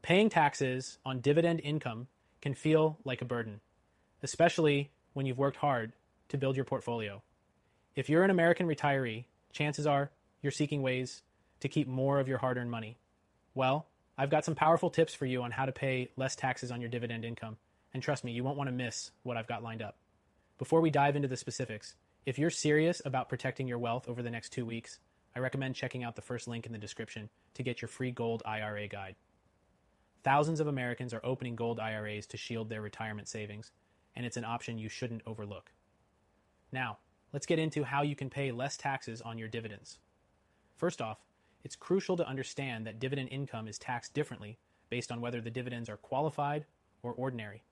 Paying taxes on dividend income can feel like a burden, especially when you've worked hard to build your portfolio. If you're an American retiree, chances are you're seeking ways to keep more of your hard-earned money. Well, I've got some powerful tips for you on how to pay less taxes on your dividend income, and trust me, you won't want to miss what I've got lined up. Before we dive into the specifics, if you're serious about protecting your wealth over the next 2 weeks, I recommend checking out the first link in the description to get your free gold IRA guide. Thousands of Americans are opening gold IRAs to shield their retirement savings, and it's an option you shouldn't overlook. Now, let's get into how you can pay less taxes on your dividends. First off, it's crucial to understand that dividend income is taxed differently based on whether the dividends are qualified or ordinary.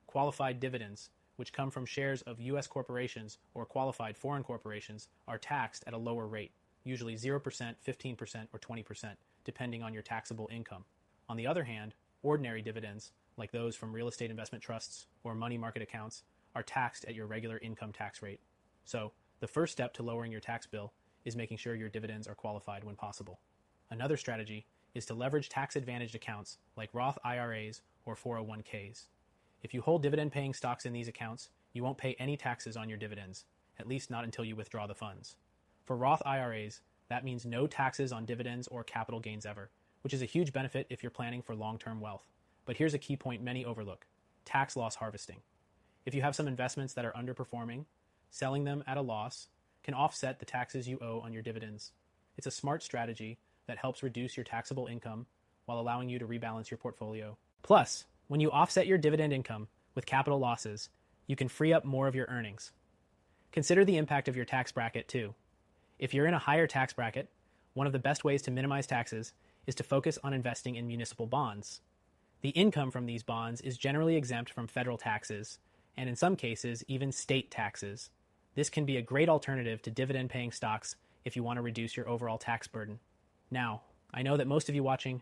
Qualified dividends, which come from shares of U.S. corporations or qualified foreign corporations, are taxed at a lower rate, usually 0%, 15%, or 20%, depending on your taxable income. On the other hand, ordinary dividends, like those from real estate investment trusts or money market accounts, are taxed at your regular income tax rate. So, the first step to lowering your tax bill is making sure your dividends are qualified when possible. Another strategy is to leverage tax-advantaged accounts like Roth IRAs or 401ks. If you hold dividend-paying stocks in these accounts, you won't pay any taxes on your dividends, at least not until you withdraw the funds. For Roth IRAs, that means no taxes on dividends or capital gains ever, which is a huge benefit if you're planning for long-term wealth. But here's a key point many overlook: tax loss harvesting. If you have some investments that are underperforming, selling them at a loss can offset the taxes you owe on your dividends. It's a smart strategy that helps reduce your taxable income while allowing you to rebalance your portfolio. Plus, when you offset your dividend income with capital losses, you can free up more of your earnings. Consider the impact of your tax bracket too. If you're in a higher tax bracket, one of the best ways to minimize taxes is to focus on investing in municipal bonds. The income from these bonds is generally exempt from federal taxes, and in some cases, even state taxes. This can be a great alternative to dividend-paying stocks if you want to reduce your overall tax burden. Now, I know that most of you watching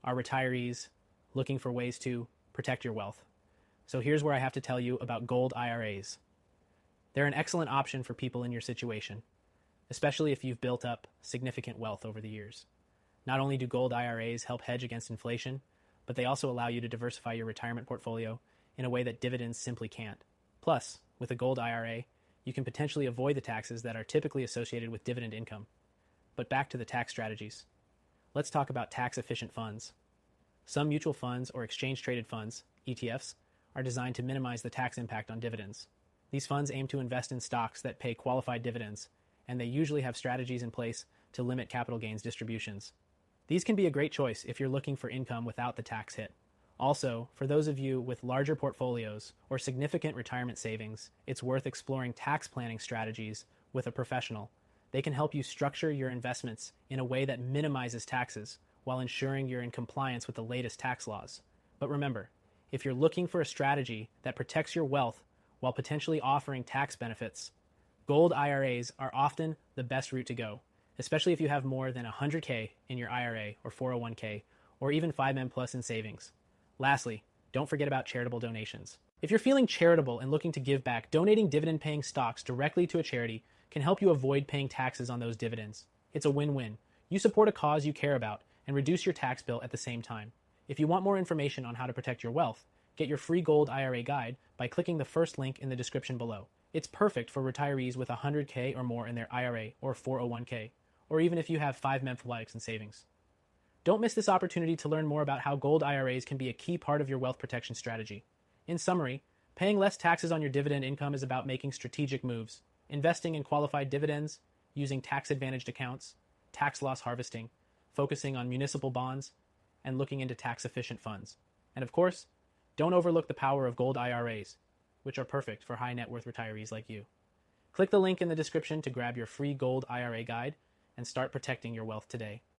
are retirees looking for ways to protect your wealth. So here's where I have to tell you about gold IRAs. They're an excellent option for people in your situation, especially if you've built up significant wealth over the years. Not only do gold IRAs help hedge against inflation, but they also allow you to diversify your retirement portfolio in a way that dividends simply can't. Plus, with a gold IRA, you can potentially avoid the taxes that are typically associated with dividend income. But back to the tax strategies. Let's talk about tax-efficient funds. Some mutual funds or exchange-traded funds, ETFs, are designed to minimize the tax impact on dividends. These funds aim to invest in stocks that pay qualified dividends, and they usually have strategies in place to limit capital gains distributions. These can be a great choice if you're looking for income without the tax hit. Also, for those of you with larger portfolios or significant retirement savings, it's worth exploring tax planning strategies with a professional. They can help you structure your investments in a way that minimizes taxes while ensuring you're in compliance with the latest tax laws. But remember, if you're looking for a strategy that protects your wealth while potentially offering tax benefits, gold IRAs are often the best route to go, especially if you have more than 100K in your IRA or 401k, or even 5M plus in savings. Lastly, don't forget about charitable donations. If you're feeling charitable and looking to give back, donating dividend-paying stocks directly to a charity can help you avoid paying taxes on those dividends. It's a win-win. You support a cause you care about and reduce your tax bill at the same time. If you want more information on how to protect your wealth, get your free gold IRA guide by clicking the first link in the description below. It's perfect for retirees with 100K or more in their IRA or 401k, or even if you have 5 likes in savings. Don't miss this opportunity to learn more about how gold IRAs can be a key part of your wealth protection strategy. In summary, paying less taxes on your dividend income is about making strategic moves, investing in qualified dividends, using tax-advantaged accounts, tax loss harvesting, focusing on municipal bonds, and looking into tax-efficient funds. And of course, don't overlook the power of gold IRAs, which are perfect for high net worth retirees like you. Click the link in the description to grab your free gold IRA guide and start protecting your wealth today.